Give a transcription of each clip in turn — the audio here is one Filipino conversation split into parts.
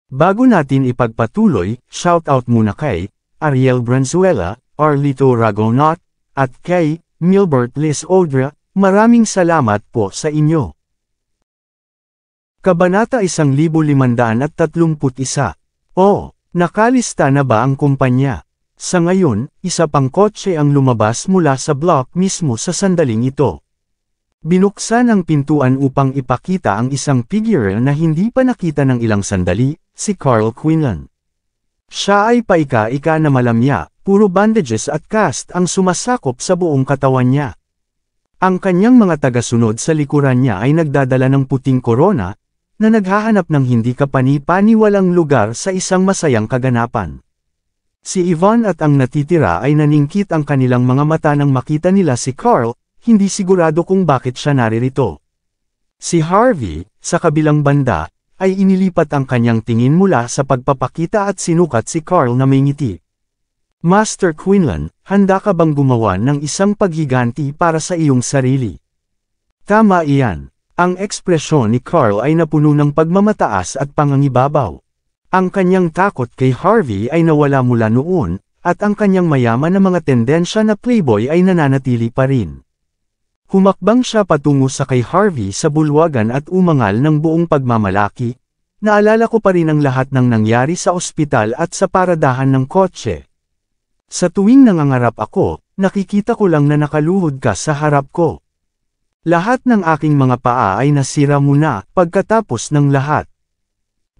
Bago natin ipagpatuloy, shoutout muna kay Ariel Branzuela, Arlito Ragonot, at kay Milbert Liz Odra, maraming salamat po sa inyo. Kabanata 1531. Oh, nakalista na ba ang kumpanya? Sa ngayon, isa pang kotse ang lumabas mula sa block mismo sa sandaling ito. Binuksan ang pintuan upang ipakita ang isang figure na hindi pa nakita ng ilang sandali, si Carl Quinlan. Siya ay paika-ika na malamya, puro bandages at cast ang sumasakop sa buong katawan niya. Ang kanyang mga tagasunod sa likuran niya ay nagdadala ng puting korona, na naghahanap ng hindi kapani-paniwalang lugar sa isang masayang kaganapan. Si Yvonne at ang natitira ay naningkit ang kanilang mga mata nang makita nila si Carl, hindi sigurado kung bakit siya naririto. Si Harvey, sa kabilang banda, ay inilipat ang kanyang tingin mula sa pagpapakita at sinukat si Carl na may ngiti. Master Quinlan, handa ka bang gumawa ng isang paghiganti para sa iyong sarili? Tama iyan. Ang ekspresyon ni Carl ay napuno ng pagmamataas at pangangibabaw. Ang kanyang takot kay Harvey ay nawala mula noon, at ang kanyang mayaman na mga tendensya na playboy ay nananatili pa rin. Humakbang siya patungo sa kay Harvey sa bulwagan at umangal ng buong pagmamalaki. Naalala ko pa rin ang lahat ng nangyari sa ospital at sa paradahan ng kotse. Sa tuwing nangangarap ako, nakikita ko lang na nakaluhod ka sa harap ko. Lahat ng aking mga paa ay nasira muna pagkatapos ng lahat.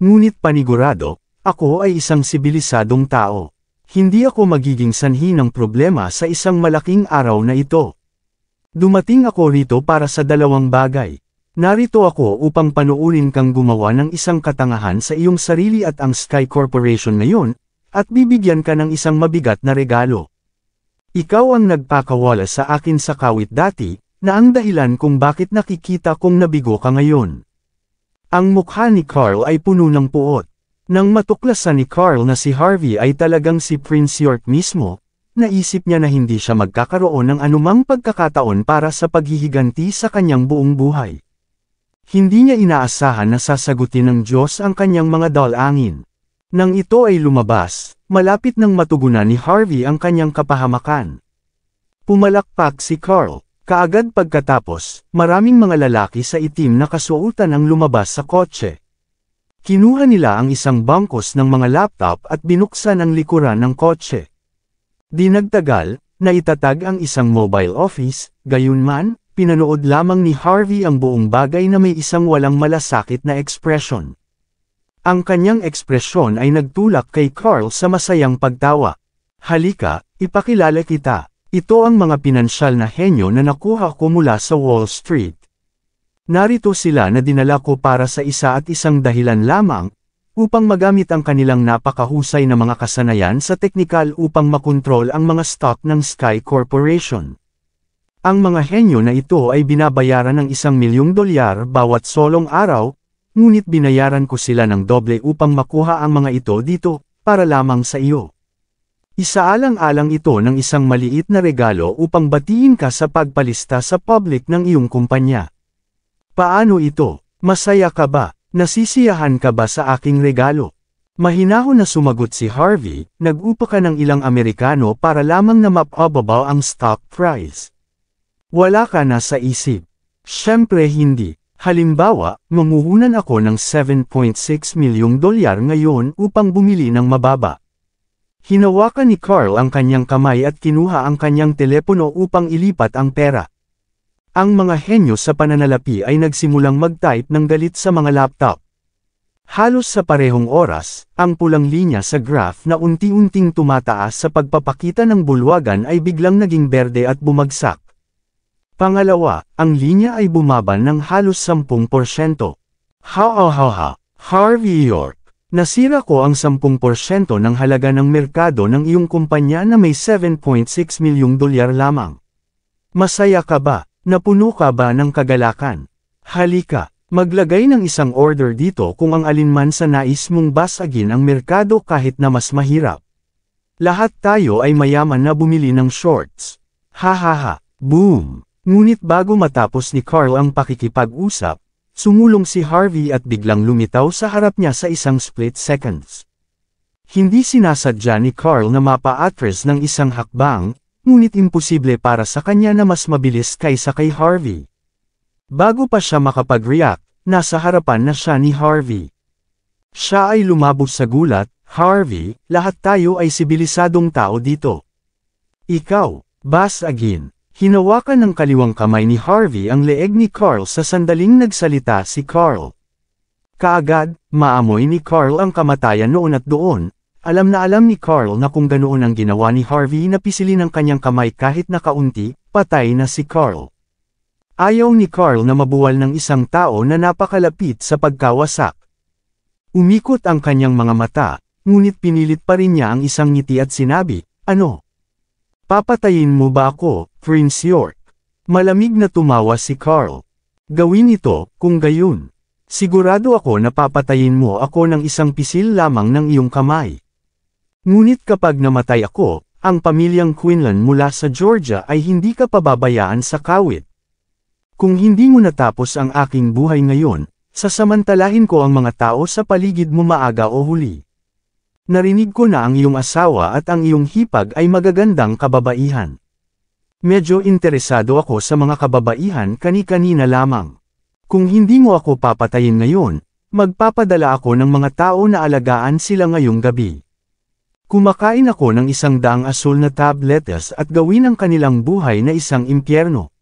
Ngunit panigurado, ako ay isang sibilisadong tao. Hindi ako magiging sanhi ng problema sa isang malaking araw na ito. Dumating ako rito para sa dalawang bagay. Narito ako upang panuurin kang gumawa ng isang katangahan sa iyong sarili at ang Sky Corporation ngayon, at bibigyan ka ng isang mabigat na regalo. Ikaw ang nagpakawala sa akin sa kawit dati, na ang dahilan kung bakit nakikita kong nabigo ka ngayon. Ang mukha ni Carl ay puno ng puot. Nang matuklasan ni Carl na si Harvey ay talagang si Prince York mismo, naisip niya na hindi siya magkakaroon ng anumang pagkakataon para sa paghihiganti sa kanyang buong buhay. Hindi niya inaasahan na sasagutin ng Diyos ang kanyang mga dalangin. Nang ito ay lumabas, malapit nang matugunan ni Harvey ang kanyang kapahamakan. Pumalakpak si Carl. Kaagad pagkatapos, maraming mga lalaki sa itim na kasuotan ang lumabas sa kotse. Kinuha nila ang isang bangkos ng mga laptop at binuksan ang likuran ng kotse. Di nagtagal, naitatag ang isang mobile office, gayunman, pinanood lamang ni Harvey ang buong bagay na may isang walang malasakit na ekspresyon. Ang kanyang ekspresyon ay nagtulak kay Carl sa masayang pagtawa. Halika, ipakilala kita. Ito ang mga pinansyal na henyo na nakuha ko mula sa Wall Street. Narito sila na dinala ko para sa isa at isang dahilan lamang, upang magamit ang kanilang napakahusay na mga kasanayan sa teknikal upang makontrol ang mga stock ng Sky Corporation. Ang mga henyo na ito ay binabayaran ng $1,000,000 bawat solong araw, ngunit binayaran ko sila ng doble upang makuha ang mga ito dito, para lamang sa iyo. Isaalang-alang ito ng isang maliit na regalo upang batiin ka sa pagpalista sa public ng iyong kumpanya. Paano ito? Masaya ka ba? Nasisiyahan ka ba sa aking regalo? Mahinahon na sumagot si Harvey, nag-upa ka ng ilang Amerikano para lamang na mapababaw ang stock price. Wala ka na sa isip. Siyempre hindi. Halimbawa, manguhunan ako ng $7.6 milyong ngayon upang bumili ng mababa. Hinawakan ni Carl ang kanyang kamay at kinuha ang kanyang telepono upang ilipat ang pera. Ang mga henyo sa pananalapi ay nagsimulang mag-type ng galit sa mga laptop. Halos sa parehong oras, ang pulang linya sa graph na unti-unting tumataas sa pagpapakita ng bulwagan ay biglang naging berde at bumagsak. Pangalawa, ang linya ay bumaba ng halos 10%. Harvey York. Nasira ko ang 10% ng halaga ng merkado ng iyong kumpanya na may $7.6 milyong lamang. Masaya ka ba? Napuno ka ba ng kagalakan? Halika, maglagay ng isang order dito kung ang alinman sa nais mong basagin ang merkado kahit na mas mahirap. Lahat tayo ay mayaman na bumili ng shorts. Boom! Ngunit bago matapos ni Carl ang pakikipag-usap, Sumulong si Harvey at biglang lumitaw sa harap niya sa isang split seconds. Hindi sinasadya ni Carl na mapa-atras ng isang hakbang, ngunit imposible para sa kanya na mas mabilis kaysa kay Harvey. Bago pa siya makapag-react, nasa harapan na siya ni Harvey. Siya ay lumabog sa gulat. Harvey, lahat tayo ay sibilisadong tao dito. Ikaw, Buzz again. Hinawakan ng kaliwang kamay ni Harvey ang leeg ni Carl sa sandaling nagsalita si Carl. Kaagad, maamoy ni Carl ang kamatayan noon at doon. Alam na alam ni Carl na kung ganoon ang ginawa ni Harvey na pisilin ang kanyang kamay kahit na kaunti, patay na si Carl. Ayaw ni Carl na mabuwal ng isang tao na napakalapit sa pagkawasak. Umikot ang kanyang mga mata, ngunit pinilit pa rin niya ang isang ngiti at sinabi, "Ano? Papatayin mo ba ako, Prince York?" Malamig na tumawa si Carl. "Gawin ito, kung gayon. Sigurado ako na papatayin mo ako ng isang pisil lamang ng iyong kamay. Ngunit kapag namatay ako, ang pamilyang Quinlan mula sa Georgia ay hindi ka pababayaan sa kawit. Kung hindi mo natapos ang aking buhay ngayon, sasamantalahin ko ang mga tao sa paligid mo maaga o huli. Narinig ko na ang iyong asawa at ang iyong hipag ay magagandang kababaihan. Medyo interesado ako sa mga kababaihan kani-kanina lamang. Kung hindi mo ako papatayin ngayon, magpapadala ako ng mga tao na alagaan sila ngayong gabi. Kumakain ako ng 100 asul na tabletes at gawin ang kanilang buhay na isang impyerno."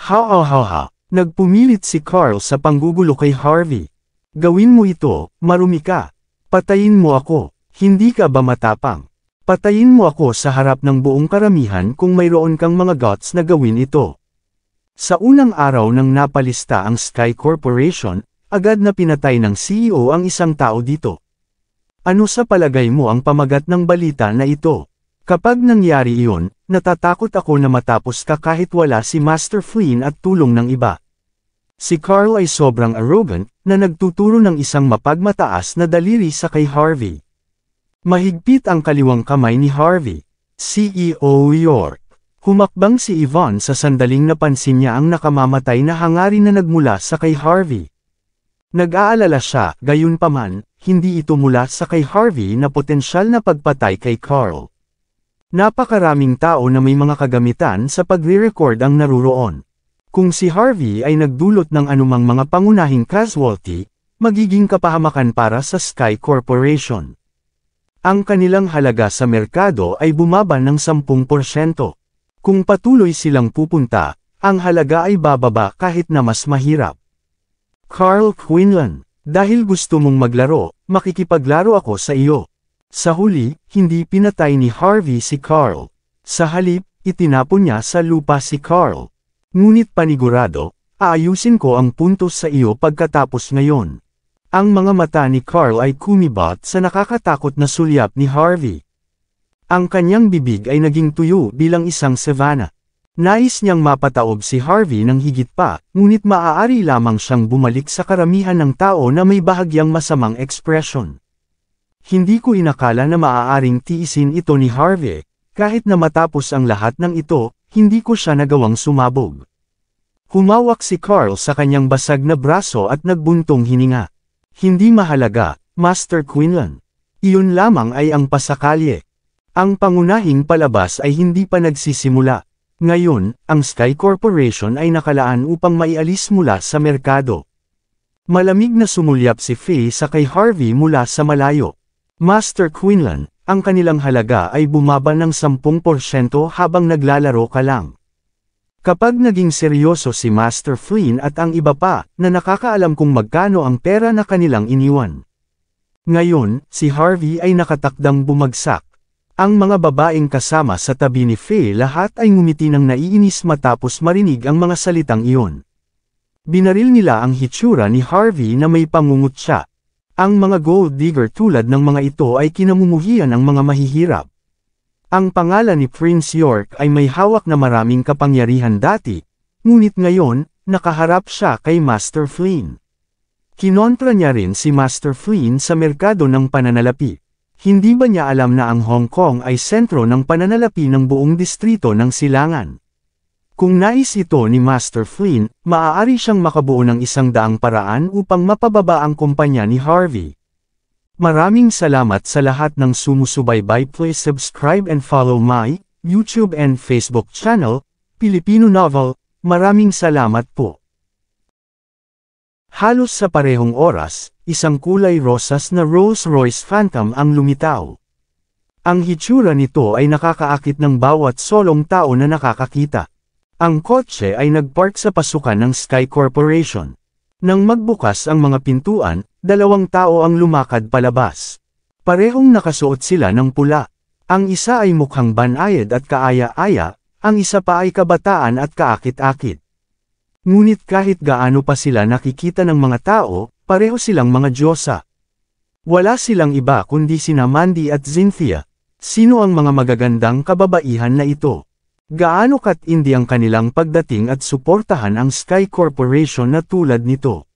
Ha. Nagpumilit si Carl sa panggugulo kay Harvey. "Gawin mo ito, marumi ka. Patayin mo ako. Hindi ka ba matapang? Patayin mo ako sa harap ng buong karamihan kung mayroon kang mga guts na gawin ito." Sa unang araw nang napalista ang Sky Corporation, agad na pinatay ng CEO ang isang tao dito. Ano sa palagay mo ang pamagat ng balita na ito? Kapag nangyari iyon, natatakot ako na matapos ka kahit wala si Master Flynn at tulong ng iba. Si Carl ay sobrang arrogant, na nagtuturo ng isang mapagmataas na daliri sa kay Harvey. Mahigpit ang kaliwang kamay ni Harvey. CEO York. Humakbang si Yvonne sa sandaling napansin niya ang nakamamatay na hangarin na nagmula sa kay Harvey. Nag-aalala siya, gayunpaman, hindi ito mula sa kay Harvey na potensyal na pagpatay kay Carl. Napakaraming tao na may mga kagamitan sa pagre-record ang naruroon. Kung si Harvey ay nagdulot ng anumang mga pangunahing casualty, magiging kapahamakan para sa Sky Corporation. Ang kanilang halaga sa merkado ay bumaba ng 10%. Kung patuloy silang pupunta, ang halaga ay bababa kahit na mas mahirap. Carl Quinlan, dahil gusto mong maglaro, makikipaglaro ako sa iyo. Sa huli, hindi pinatay ni Harvey si Carl. Sa halip, itinapon niya sa lupa si Carl. Ngunit panigurado, aayusin ko ang puntos sa iyo pagkatapos ngayon. Ang mga mata ni Carl ay kumibot sa nakakatakot na sulyap ni Harvey. Ang kanyang bibig ay naging tuyo bilang isang savanna. Nais niyang mapataob si Harvey ng higit pa, ngunit maaari lamang siyang bumalik sa karamihan ng tao na may bahagyang masamang ekspresyon. Hindi ko inakala na maaaring tiisin ito ni Harvey, kahit na matapos ang lahat ng ito, hindi ko siya nagawang sumabog. Humawak si Carl sa kanyang basag na braso at nagbuntong hininga. "Hindi mahalaga, Master Quinlan. Iyon lamang ay ang pasakalye. Ang pangunahing palabas ay hindi pa nagsisimula. Ngayon, ang Sky Corporation ay nakalaan upang maialis mula sa merkado." Malamig na sumulyap si Faye sa kay Harvey mula sa malayo. "Master Quinlan, ang kanilang halaga ay bumaba ng 10% habang naglalaro ka lang." Kapag naging seryoso si Master Flynn at ang iba pa, na nakakaalam kung magkano ang pera na kanilang iniwan. Ngayon, si Harvey ay nakatakdang bumagsak. Ang mga babaeng kasama sa tabi ni Faye lahat ay ngumiti ng naiinis matapos marinig ang mga salitang iyon. Binaril nila ang hitsura ni Harvey na may pangungutya. Ang mga gold digger tulad ng mga ito ay kinamumuhian ng mga mahihirap. Ang pangalan ni Prince York ay may hawak na maraming kapangyarihan dati, ngunit ngayon, nakaharap siya kay Master Flynn. Kinontra niya rin si Master Flynn sa merkado ng pananalapi. Hindi ba niya alam na ang Hong Kong ay sentro ng pananalapi ng buong distrito ng Silangan? Kung nais ito ni Master Flynn, maaari siyang makabuo ng 100 paraan upang mapababa ang kumpanya ni Harvey. Maraming salamat sa lahat ng sumusubaybay. Please subscribe and follow my YouTube and Facebook channel, Filipino Novel. Maraming salamat po. Halos sa parehong oras, isang kulay rosas na Rolls-Royce Phantom ang lumitaw. Ang hitsura nito ay nakakaakit ng bawat solong tao na nakakakita. Ang kotse ay nagpark sa pasukan ng Sky Corporation. Nang magbukas ang mga pintuan, 2 tao ang lumakad palabas. Parehong nakasuot sila ng pula. Ang isa ay mukhang banayad at kaaya-aya, ang isa pa ay kabataan at kaakit-akit. Ngunit kahit gaano pa sila nakikita ng mga tao, pareho silang mga diyosa. Wala silang iba kundi sina Mandy at Cynthia. Sino ang mga magagandang kababaihan na ito? Gaano katindi ang kanilang pagdating at suportahan ang Sky Corporation na tulad nito?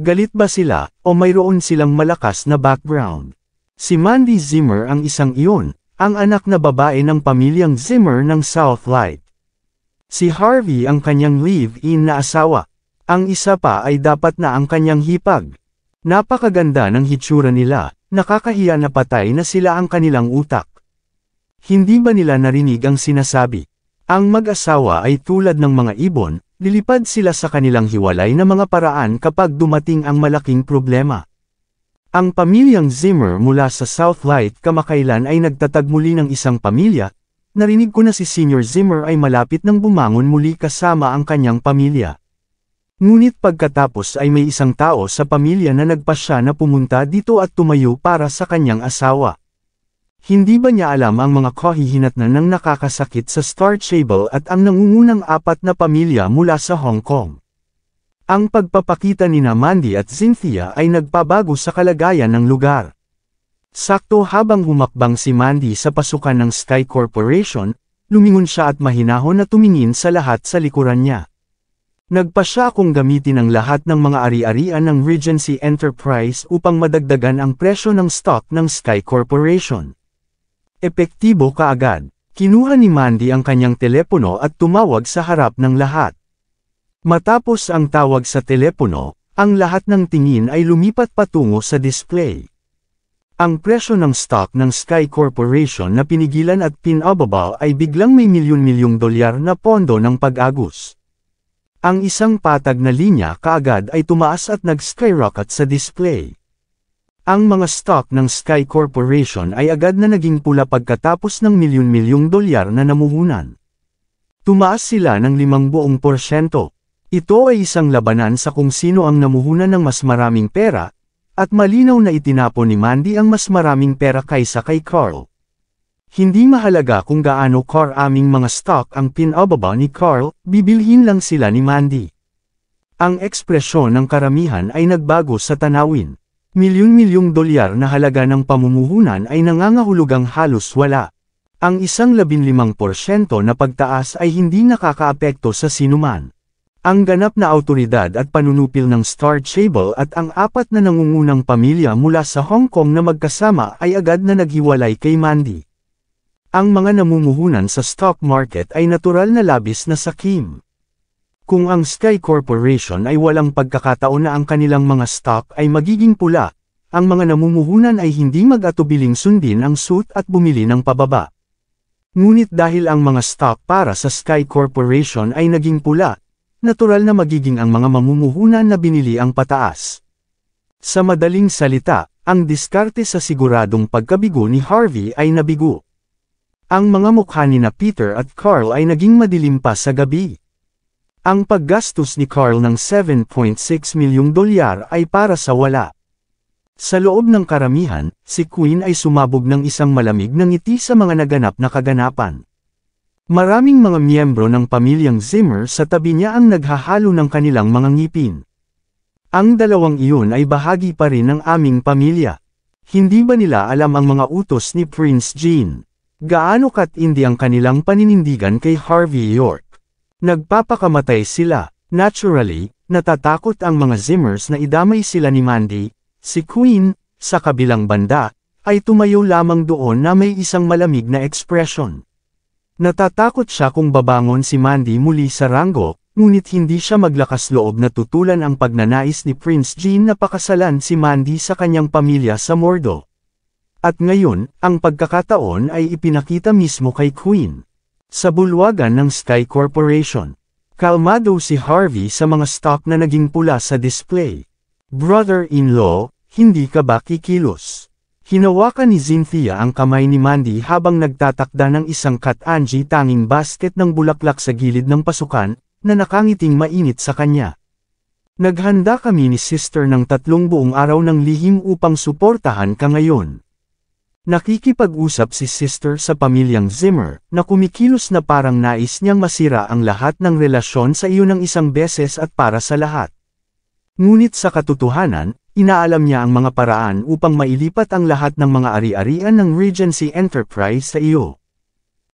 Galit ba sila, o mayroon silang malakas na background? Si Mandy Zimmer ang isang iyon, ang anak na babae ng pamilyang Zimmer ng Southlight. Si Harvey ang kanyang live-in na asawa. Ang isa pa ay dapat na ang kanyang hipag. Napakaganda ng hitsura nila, nakakahiya na patay na sila ang kanilang utak. Hindi ba nila narinig ang sinasabi? Ang mag-asawa ay tulad ng mga ibon, lilipad sila sa kanilang hiwalay na mga paraan kapag dumating ang malaking problema. Ang pamilyang Zimmer mula sa Southlight kamakailan ay nagtatagmuli ng isang pamilya. Narinig ko na si Senior Zimmer ay malapit nang bumangon muli kasama ang kanyang pamilya. Ngunit pagkatapos ay may isang tao sa pamilya na nagpasya na pumunta dito at tumayo para sa kanyang asawa. Hindi ba niya alam ang mga kahihinatnan ng nakakasakit sa Star Stable at ang nangungunang 4 na pamilya mula sa Hong Kong? Ang pagpapakita ni Mandy at Cynthia ay nagpabago sa kalagayan ng lugar. Sakto habang humakbang si Mandy sa pasukan ng Sky Corporation, lumingon siya at mahinahon na tumingin sa lahat sa likuran niya. Nagpasya akong gamitin ang lahat ng mga ari-arian ng Regency Enterprise upang madagdagan ang presyo ng stock ng Sky Corporation. Epektibo kaagad. Kinuha ni Mandy ang kanyang telepono at tumawag sa harap ng lahat. Matapos ang tawag sa telepono, ang lahat ng tingin ay lumipat patungo sa display. Ang presyo ng stock ng Sky Corporation na pinigilan at pinababa ay biglang may milyon-milyong dolyar na pondo ng pag-agos. Ang isang patag na linya kaagad ay tumaas at nag-skyrocket sa display. Ang mga stock ng Sky Corporation ay agad na naging pula pagkatapos ng milyon-milyong dolyar na namuhunan. Tumaas sila ng 5%. Ito ay isang labanan sa kung sino ang namuhunan ng mas maraming pera, at malinaw na itinapon ni Mandy ang mas maraming pera kaysa kay Carl. Hindi mahalaga kung gaano karaming mga stock ang pinababa ni Carl, bibilhin lang sila ni Mandy. Ang ekspresyon ng karamihan ay nagbago sa tanawin. Milyon-milyong dolyar na halaga ng pamumuhunan ay nangangahulugang halos wala. Ang 15% na pagtaas ay hindi nakakaapekto sa sinuman. Ang ganap na awtoridad at panunupil ng Star Stable at ang 4 na nangungunang pamilya mula sa Hong Kong na magkasama ay agad na naghiwalay kay Mandy. Ang mga namumuhunan sa stock market ay natural na labis na sakim. Kung ang Sky Corporation ay walang pagkakataon na ang kanilang mga stock ay magiging pula, ang mga namumuhunan ay hindi mag-atubiling sundin ang suit at bumili ng pababa. Ngunit dahil ang mga stock para sa Sky Corporation ay naging pula, natural na magiging ang mga mamumuhunan na binili ang pataas. Sa madaling salita, ang diskarte sa siguradong pagkabigo ni Harvey ay nabigo. Ang mga mukha ni Peter at Carl ay naging madilim pa sa gabi. Ang paggastos ni Carl ng 7.6 milyong dolyar ay para sa wala. Sa loob ng karamihan, si Queen ay sumabog ng isang malamig na ngiti sa mga naganap na kaganapan. Maraming mga miyembro ng pamilyang Zimmer sa tabi niya ang naghahalo ng kanilang mga ngipin. Ang dalawang iyon ay bahagi pa rin ng aming pamilya. Hindi ba nila alam ang mga utos ni Prince Jean? Gaano katindi ang kanilang paninindigan kay Harvey York? Nagpapakamatay sila. Naturally, natatakot ang mga Zimmers na idamay sila ni Mandy. Si Queen, sa kabilang banda, ay tumayo lamang doon na may isang malamig na ekspresyon. Natatakot siya kung babangon si Mandy muli sa ranggo, ngunit hindi siya maglakas loob na tutulan ang pagnanais ni Prince Jean na pakasalan si Mandy sa kanyang pamilya sa Mordo. At ngayon, ang pagkakataon ay ipinakita mismo kay Queen. Sa bulwagan ng Sky Corporation. Kalmado si Harvey sa mga stock na naging pula sa display. Brother-in-law, hindi ka ba kikilos? Hinawakan ni Cynthia ang kamay ni Mandy habang nagtatakda ng isang kat-anji tanging basket ng bulaklak sa gilid ng pasukan, na nakangiting mainit sa kanya. Naghanda kami ni sister ng 3 buong araw ng lihim upang suportahan ka ngayon. Nakikipag-usap si sister sa pamilyang Zimmer, na kumikilos na parang nais niyang masira ang lahat ng relasyon sa iyo ng isang beses at para sa lahat. Ngunit sa katotohanan, inaalam niya ang mga paraan upang mailipat ang lahat ng mga ari-arian ng Regency Enterprise sa iyo.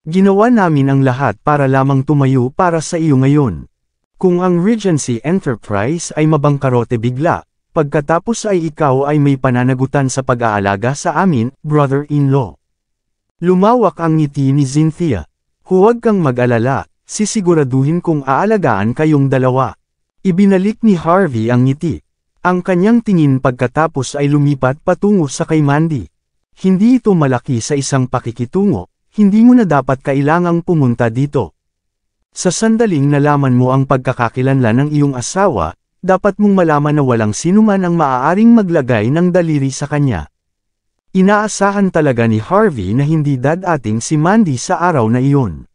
Ginawa namin ang lahat para lamang tumayo para sa iyo ngayon. Kung ang Regency Enterprise ay mabangkarote bigla, pagkatapos ay ikaw ay may pananagutan sa pag-aalaga sa amin, brother-in-law. Lumawak ang ngiti ni Cynthia. Huwag kang mag-alala, sisiguraduhin kong aalagaan kayong dalawa. Ibinalik ni Harvey ang ngiti. Ang kanyang tingin pagkatapos ay lumipat patungo sa kay Mandy. Hindi ito malaki sa isang pakikitungo, hindi mo na dapat kailangang pumunta dito. Sa sandaling nalaman mo ang pagkakakilanlan ng iyong asawa, dapat mong malaman na walang sinuman ang maaaring maglagay ng daliri sa kanya. Inaasahan talaga ni Harvey na hindi dadating si Mandy sa araw na iyon.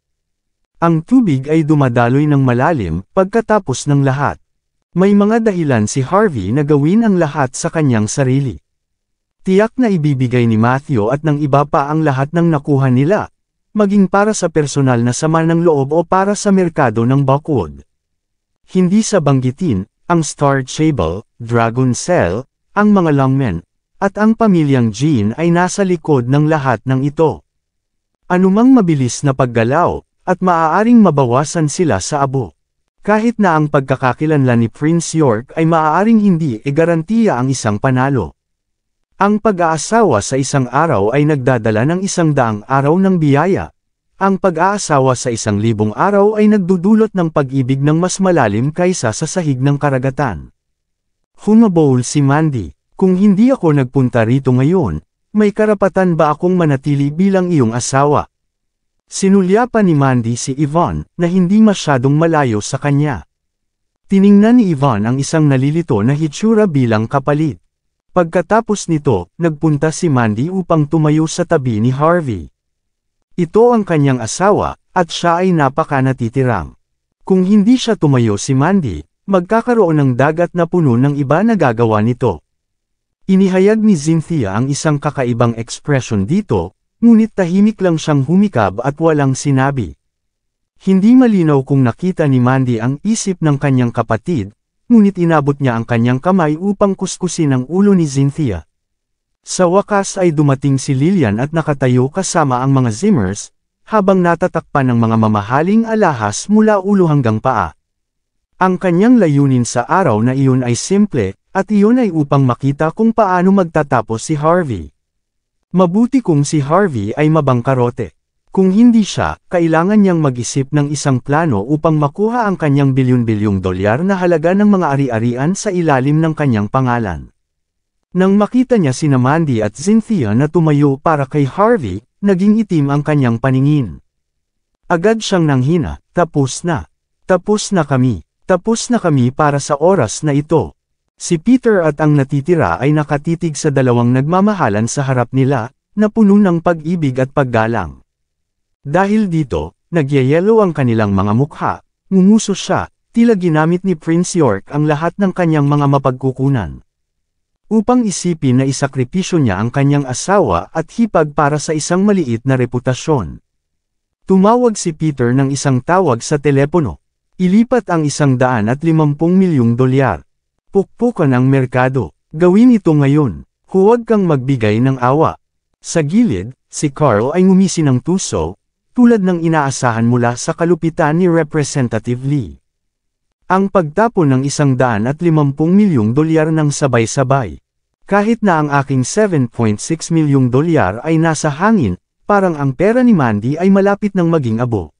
Ang tubig ay dumadaloy ng malalim pagkatapos ng lahat. May mga dahilan si Harvey na gawin ang lahat sa kanyang sarili. Tiyak na ibibigay ni Matthew at ng iba pa ang lahat ng nakuha nila, maging para sa personal na sama ng loob o para sa merkado ng Buckwood. Hindi sa banggitin, ang Star Chable, Dragon Cell, ang mga Longmen, at ang pamilyang Jean ay nasa likod ng lahat ng ito. Anumang mabilis na paggalaw, at maaaring mabawasan sila sa abo. Kahit na ang pagkakakilanlan ni Prince York ay maaaring hindi garantiya ang isang panalo. Ang pag-aasawa sa isang araw ay nagdadala ng 100 araw ng biyaya. Ang pag-aasawa sa 1,000 araw ay nagdudulot ng pag-ibig ng mas malalim kaysa sa sahig ng karagatan. Humabol si Mandy. Kung hindi ako nagpunta rito ngayon, may karapatan ba akong manatili bilang iyong asawa? Sinulyapan ni Mandy si Yvonne, na hindi masyadong malayo sa kanya. Tiningnan ni Yvonne ang isang nalilito na hitsura bilang kapalit. Pagkatapos nito, nagpunta si Mandy upang tumayo sa tabi ni Harvey. Ito ang kanyang asawa, at siya ay napaka-natitirang. Kung hindi siya tumayo si Mandy, magkakaroon ng dagat na puno ng iba na gagawa nito. Inihayag ni Cynthia ang isang kakaibang ekspresyon dito, ngunit tahimik lang siyang humikab at walang sinabi. Hindi malinaw kung nakita ni Mandy ang isip ng kanyang kapatid, ngunit inabot niya ang kanyang kamay upang kuskusin ang ulo ni Cynthia. Sa wakas ay dumating si Lillian at nakatayo kasama ang mga Zimmers, habang natatakpan ng mga mamahaling alahas mula ulo hanggang paa. Ang kanyang layunin sa araw na iyon ay simple, at iyon ay upang makita kung paano magtatapos si Harvey. Mabuti kung si Harvey ay mabangkarote. Kung hindi siya, kailangan niyang mag-isip ng isang plano upang makuha ang kanyang bilyon-bilyong dolyar na halaga ng mga ari-arian sa ilalim ng kanyang pangalan. Nang makita niya sina Mandy at Cynthia na tumayo para kay Harvey, naging itim ang kanyang paningin. Agad siyang nanghina, tapos na. Tapos na kami. Tapos na kami para sa oras na ito. Si Peter at ang natitira ay nakatitig sa dalawang nagmamahalan sa harap nila, na puno ng pag-ibig at paggalang. Dahil dito, nagyayelo ang kanilang mga mukha, ngumuso siya, tila ginamit ni Prince York ang lahat ng kanyang mga mapagkukunan. Upang isipin na isakripisyo niya ang kanyang asawa at hipag para sa isang maliit na reputasyon. Tumawag si Peter ng isang tawag sa telepono. Ilipat ang 150 milyong dolyar. Pukpukan ang merkado. Gawin ito ngayon. Huwag kang magbigay ng awa. Sa gilid, si Carl ay ngumisi ng tuso, tulad ng inaasahan mula sa kalupitan ni Representative Lee. Ang pagtapon ng 150 milyong dolyar ng sabay-sabay. Kahit na ang aking 7.6 milyong dolyar ay nasa hangin, parang ang pera ni Mandy ay malapit ng maging abo.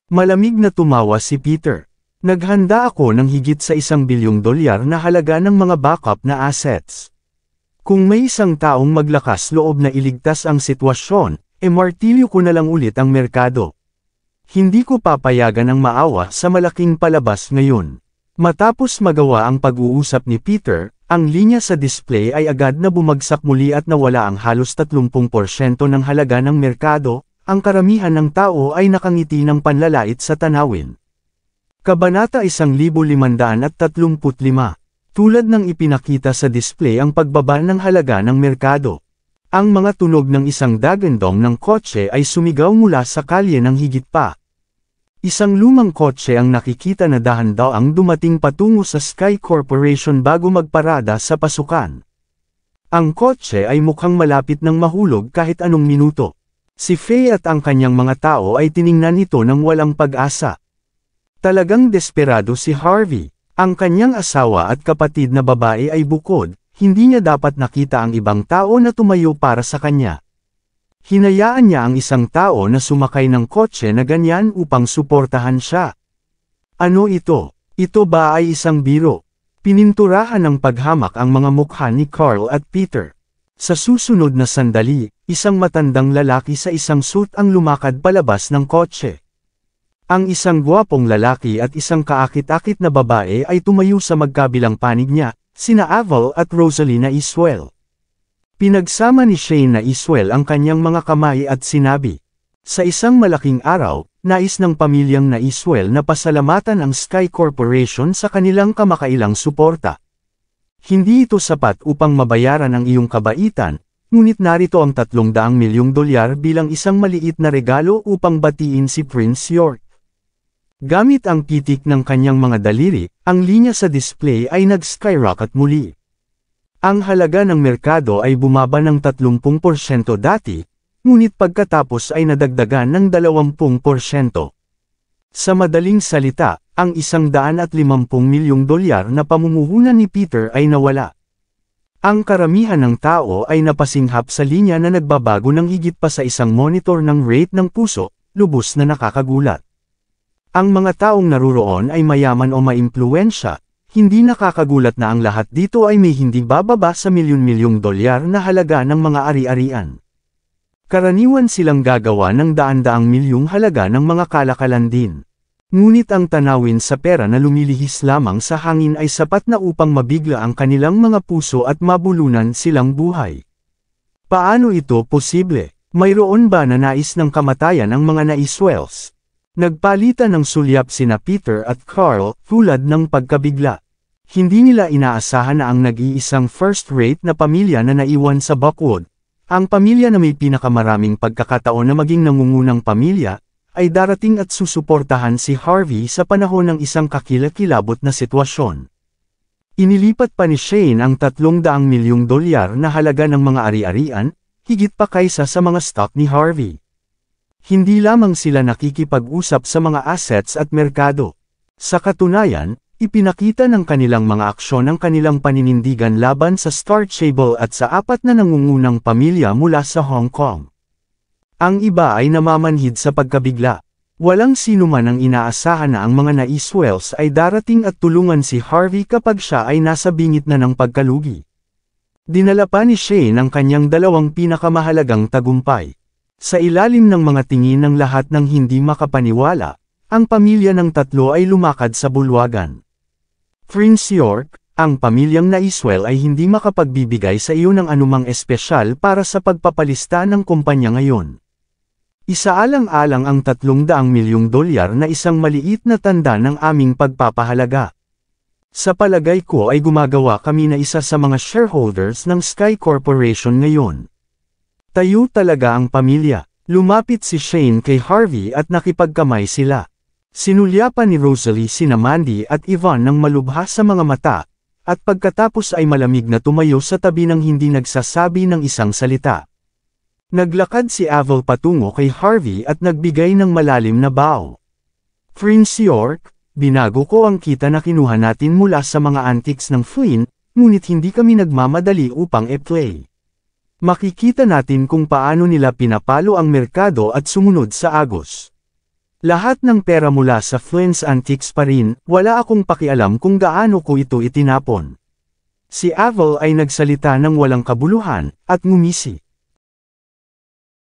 Malamig na tumawa si Peter. Naghanda ako ng higit sa $1 bilyong na halaga ng mga backup na assets. Kung may isang taong maglakas loob na iligtas ang sitwasyon, martilyo ko na lang ulit ang merkado. Hindi ko papayagan ang maawa sa malaking palabas ngayon. Matapos magawa ang pag-uusap ni Peter, ang linya sa display ay agad na bumagsak muli at nawala ang halos 30% ng halaga ng merkado, ang karamihan ng tao ay nakangiti ng panlalait sa tanawin. Kabanata 1535. Tulad ng ipinakita sa display ang pagbaba ng halaga ng merkado. Ang mga tunog ng isang dagandong ng kotse ay sumigaw mula sa kalye ng higit pa. Isang lumang kotse ang nakikita na dahan-daang dumating patungo sa Sky Corporation bago magparada sa pasukan. Ang kotse ay mukhang malapit ng mahulog kahit anong minuto. Si Faye at ang kanyang mga tao ay tiningnan ito ng walang pag-asa. Talagang desperado si Harvey. Ang kanyang asawa at kapatid na babae ay bukod, hindi niya dapat nakita ang ibang tao na tumayo para sa kanya. Hinayaan niya ang isang tao na sumakay ng kotse na ganyan upang suportahan siya. Ano ito? Ito ba ay isang biro? Pininturahan ng paghamak ang mga mukha ni Carl at Peter. Sa susunod na sandali, isang matandang lalaki sa isang suit ang lumakad palabas ng kotse. Ang isang gwapong lalaki at isang kaakit-akit na babae ay tumayo sa magkabilang panig niya, sina Aval at Rosalie na Iswell. Pinagsama ni Shane na Iswell ang kanyang mga kamay at sinabi, sa isang malaking araw, nais ng pamilyang na Iswell na pasalamatan ang Sky Corporation sa kanilang kamakailang suporta. Hindi ito sapat upang mabayaran ang iyong kabaitan, ngunit narito ang $300 milyong bilang isang maliit na regalo upang batiin si Prince York. Gamit ang pitik ng kanyang mga daliri, ang linya sa display ay nag-skyrocket muli. Ang halaga ng merkado ay bumaba ng 30% dati, ngunit pagkatapos ay nadagdagan ng 20%. Sa madaling salita, ang $150 milyong na pamumuhunan ni Peter ay nawala. Ang karamihan ng tao ay napasinghap sa linya na nagbabago ng higit pa sa isang monitor ng rate ng puso, lubos na nakakagulat. Ang mga taong naruroon ay mayaman o maimpluwensya. Hindi nakakagulat na ang lahat dito ay may hindi bababa sa milyon-milyong na halaga ng mga ari-arian. Karaniwan silang gagawa ng daan-daang milyong halaga ng mga kalakalan din. Ngunit ang tanawin sa pera na lumilihis lamang sa hangin ay sapat na upang mabigla ang kanilang mga puso at mabulunan silang buhay. Paano ito posible? Mayroon ba na nais ng kamatayan ang mga na-Iswells? Nagpalitan ng sulyap sina Peter at Carl tulad ng pagkabigla. Hindi nila inaasahan na ang nag-iisang first-rate na pamilya na naiwan sa Buckwood, ang pamilya na may pinakamaraming pagkakataon na maging nangungunang pamilya, ay darating at susuportahan si Harvey sa panahon ng isang kakilakilabot na sitwasyon. Inilipat pa ni Shane ang $300 milyong na halaga ng mga ari-arian, higit pa kaysa sa mga stock ni Harvey. Hindi lamang sila nakikipag-usap sa mga assets at merkado. Sa katunayan, ipinakita ng kanilang mga aksyon ang kanilang paninindigan laban sa Star Cable at sa 4 na nangungunang pamilya mula sa Hong Kong. Ang iba ay namamanhid sa pagkabigla. Walang sino man ang inaasahan na ang mga na-Iswells ay darating at tulungan si Harvey kapag siya ay nasa bingit na ng pagkalugi. Dinala pa ni Shane ang kanyang 2 pinakamahalagang tagumpay. Sa ilalim ng mga tingin ng lahat ng hindi makapaniwala, ang pamilya ng 3 ay lumakad sa bulwagan. Prince York, ang pamilyang na-Iswell ay hindi makapagbibigay sa iyo ng anumang espesyal para sa pagpapalista ng kumpanya ngayon. Isaalang-alang ang $300 milyong na isang maliit na tanda ng aming pagpapahalaga. Sa palagay ko ay gumagawa kami na isa sa mga shareholders ng Sky Corporation ngayon. Tayo talaga ang pamilya. Lumapit si Shane kay Harvey at nakipagkamay sila. Sinulyapan ni Rosalie sina Mandy at Yvonne ng malubha sa mga mata, at pagkatapos ay malamig na tumayo sa tabi ng hindi nagsasabi ng isang salita. Naglakad si Aval patungo kay Harvey at nagbigay ng malalim na bow. Prince York, binago ko ang kita na kinuha natin mula sa mga antiques ng Flynn, ngunit hindi kami nagmamadali upang e-play. Makikita natin kung paano nila pinapalo ang merkado at sumunod sa agos. Lahat ng pera mula sa Flynn's Antiques pa rin, wala akong pakialam kung gaano ko ito itinapon. Si Avel ay nagsalita ng walang kabuluhan, at ngumisi.